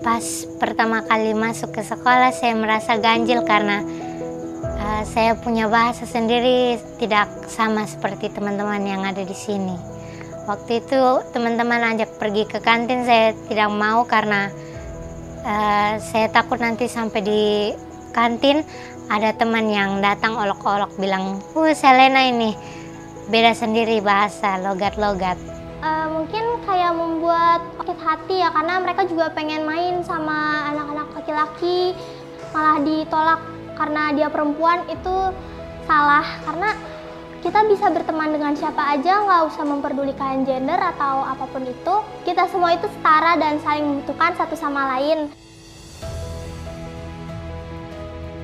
Pas pertama kali masuk ke sekolah saya merasa ganjil karena saya punya bahasa sendiri tidak sama seperti teman-teman yang ada di sini. Waktu itu teman-teman ajak pergi ke kantin, saya tidak mau karena saya takut nanti sampai di kantin ada teman yang datang olok-olok bilang, Selena ini beda sendiri bahasa, logat-logat. Mungkin kayak membuat sakit hati ya, karena mereka juga pengen main sama anak-anak laki-laki, malah ditolak karena dia perempuan. Itu salah, karena kita bisa berteman dengan siapa aja, nggak usah memperdulikan gender atau apapun itu. Kita semua itu setara dan saling membutuhkan satu sama lain.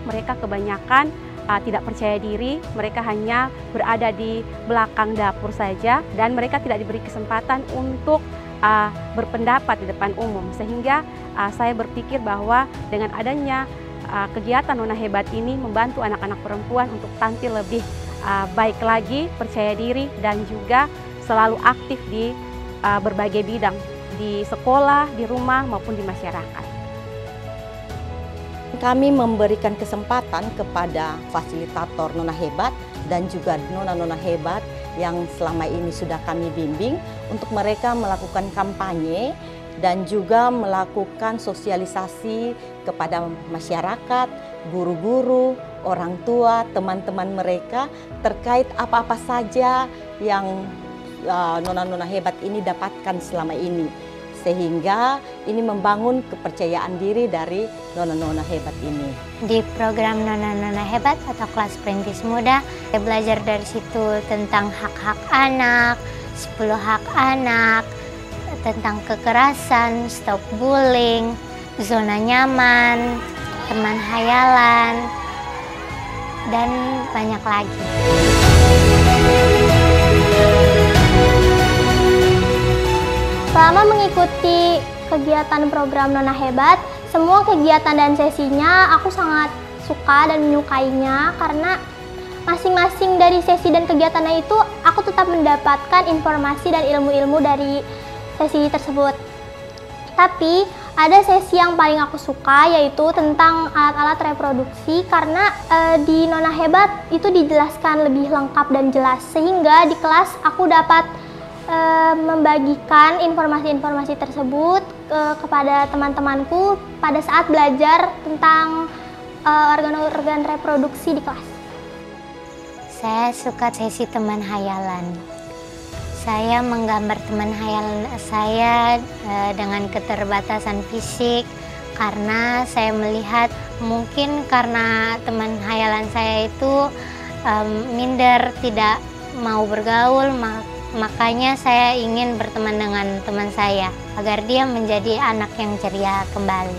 Mereka kebanyakan tidak percaya diri, mereka hanya berada di belakang dapur saja dan mereka tidak diberi kesempatan untuk berpendapat di depan umum. Sehingga saya berpikir bahwa dengan adanya kegiatan Nona Hebat ini membantu anak-anak perempuan untuk tampil lebih baik lagi, percaya diri dan juga selalu aktif di berbagai bidang, di sekolah, di rumah maupun di masyarakat. Kami memberikan kesempatan kepada fasilitator Nona Hebat dan juga Nona-Nona Hebat yang selama ini sudah kami bimbing untuk mereka melakukan kampanye dan juga melakukan sosialisasi kepada masyarakat, guru-guru, orang tua, teman-teman mereka terkait apa-apa saja yang Nona-Nona Hebat ini dapatkan selama ini. Sehingga ini membangun kepercayaan diri dari Nona-Nona Hebat ini. Di program Nona-Nona Hebat atau kelas perintis muda, saya belajar dari situ tentang hak-hak anak, 10 hak anak, tentang kekerasan, stop bullying, zona nyaman, teman hayalan, dan banyak lagi. Selama mengikuti kegiatan program Nona Hebat, semua kegiatan dan sesinya aku sangat suka dan menyukainya karena masing-masing dari sesi dan kegiatannya itu aku tetap mendapatkan informasi dan ilmu-ilmu dari sesi tersebut. Tapi ada sesi yang paling aku suka yaitu tentang alat-alat reproduksi karena di Nona Hebat itu dijelaskan lebih lengkap dan jelas sehingga di kelas aku dapat membagikan informasi-informasi tersebut kepada teman-temanku pada saat belajar tentang organ-organ reproduksi di kelas. Saya suka sesi teman hayalan. Saya menggambar teman hayalan saya dengan keterbatasan fisik karena saya melihat mungkin karena teman hayalan saya itu minder, tidak mau bergaul, makanya saya ingin berteman dengan teman saya agar dia menjadi anak yang ceria kembali.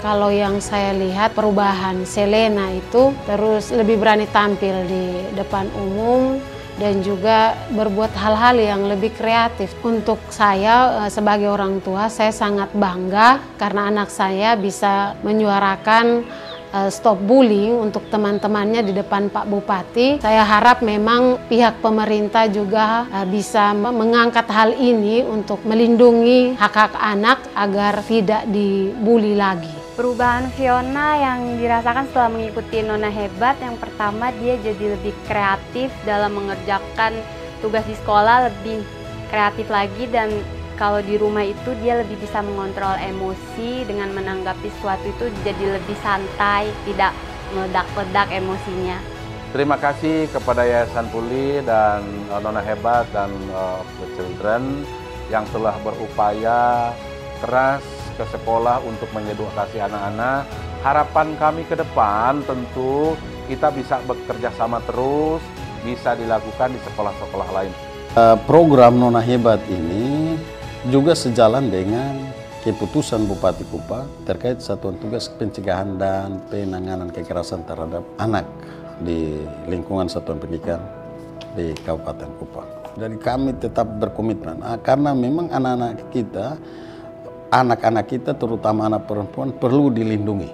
Kalau yang saya lihat perubahan Selena itu terus lebih berani tampil di depan umum dan juga berbuat hal-hal yang lebih kreatif. Untuk saya sebagai orang tua, saya sangat bangga karena anak saya bisa menyuarakan stop bullying untuk teman-temannya di depan Pak Bupati. Saya harap memang pihak pemerintah juga bisa mengangkat hal ini untuk melindungi hak-hak anak agar tidak dibully lagi. Perubahan Fiona yang dirasakan setelah mengikuti Nona Hebat, yang pertama dia jadi lebih kreatif dalam mengerjakan tugas di sekolah, lebih kreatif lagi, dan kalau di rumah itu dia lebih bisa mengontrol emosi dengan menanggapi sesuatu itu jadi lebih santai, tidak meledak-ledak emosinya. Terima kasih kepada Yayasan Puli dan Nona Hebat dan The Children yang telah berupaya keras ke sekolah untuk mengedukasi anak-anak. Harapan kami ke depan tentu kita bisa bekerja sama terus, bisa dilakukan di sekolah-sekolah lain. Program Nona Hebat ini juga sejalan dengan keputusan Bupati Kupang terkait satuan tugas pencegahan dan penanganan kekerasan terhadap anak di lingkungan satuan pendidikan di Kabupaten Kupang. Jadi kami tetap berkomitmen karena memang anak-anak kita terutama anak perempuan perlu dilindungi.